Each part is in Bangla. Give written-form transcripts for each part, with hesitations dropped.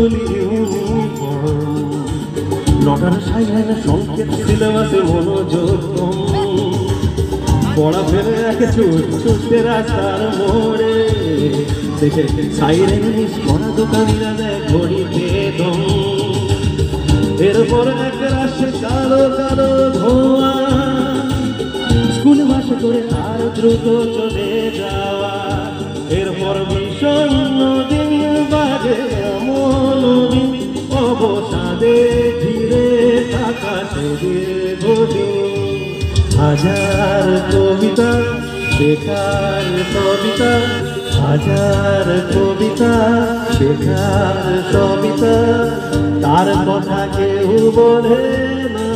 স্কুল নটার সাইলেন সংকেত সিলেবাসে মনোযোগ পড়া ফেলে রাখে ছুটতে রাস্তার মোড়ে দেখে সাইরেন পড়া দোকানিরা দেয় ঘড়িতে দম এরপর আসে কালো কালো ধোঁয়া স্কুল বাস করে তার দ্রুত চলে যাওয়া এরপর বিষণ্ণ দিন বাজে এমন অবসাদে ঘিরে থাকা হাজার কবিতা বেকার কবিতা হাজার কবিতা বেকার কবিতা তার কথা কেউ বলে না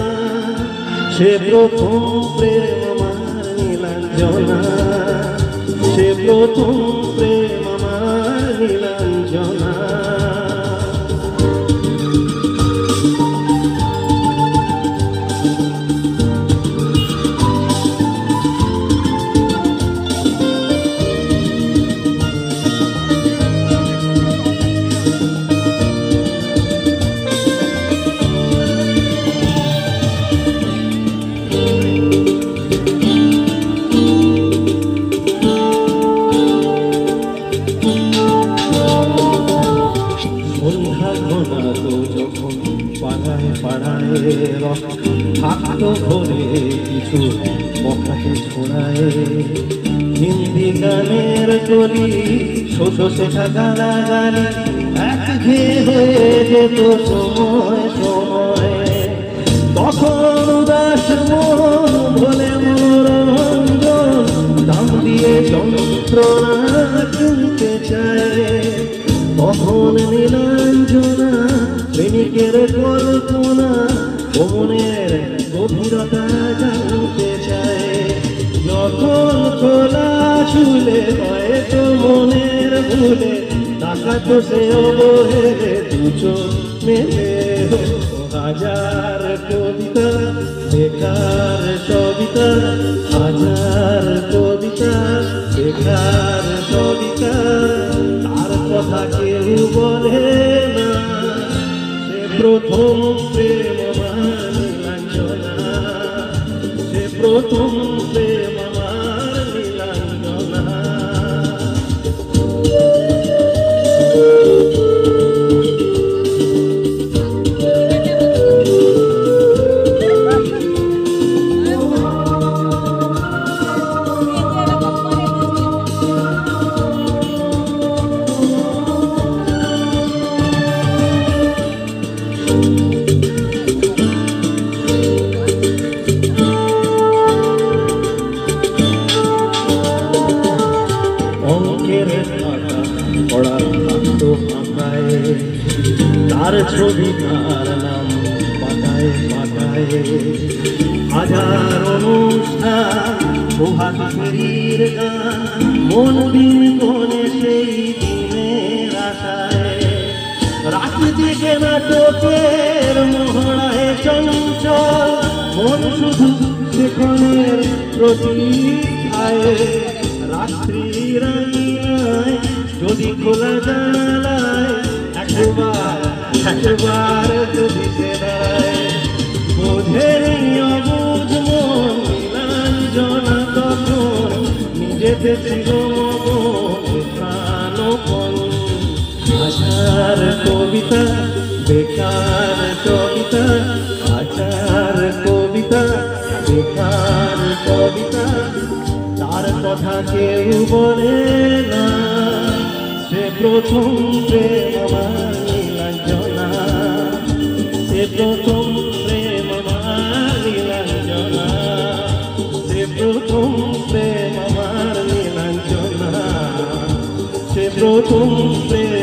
সে প্রথম প্রেম আমার নীলাঞ্জনা সে প্রথম প্রেম আমার নীলাঞ্জনা পাড়ায় পাড়ায় থাকতো ভরে কিছু বকাতে ছড়ায় হিন্দি গানের কলি ছোট শেখা গালাগালি একঘেয়ে হয়ে যেত সময় সময় তখন উদাস মন ভোলে মনোরঞ্জন দাম দিয়ে যন্ত্রণা কিনতে চায় তখন নীলাঞ্জনা প্রেমিকের কল্পনা মনের গভীরতা জানতে চায় যখন খোলা চুলে হয়তো মনের ভুলে তাকাতো সে অবহেলে দুচো মেলে হাজার কবিতা বেকার কবিতা হাজার কবিতা বেকার কবিতা তার কথা কেউ বলে না সে প্রথম প্রেম আমার নীলাঞ্জনা সে প্রথম প্রেম আমার নীলাঞ্জনা তার ছবি তার নাম পাতায় পাতায় হাজার অনুষ্ঠান প্রভাত ফেরির গান মন দিন কোণে সেই দিনের আশায় রাত জেগে নাটকের মহড়ায় চঞ্চল মন শুধু সেখানের প্রতীক্ষায় রাত্রির আঙিনায় যদি খোলা জানালায় একবার যদি সে দাঁড়ায় বোঝের অবুঝ মন নীলাঞ্জনা তখন নিজেতে ছিল প্রাণপণ হাজার কবিতা বেকার কবিতা হাজার কবিতা বেকার কবিতা তার কথা কেউ বলে না সে প্রথম প্রেম আমার নীলাঞ্জনা সে প্রথম প্রেম আমার নীলাঞ্জনা সে প্রথম প্রেম আমার নীলাঞ্জনা সে প্রথম প্রেম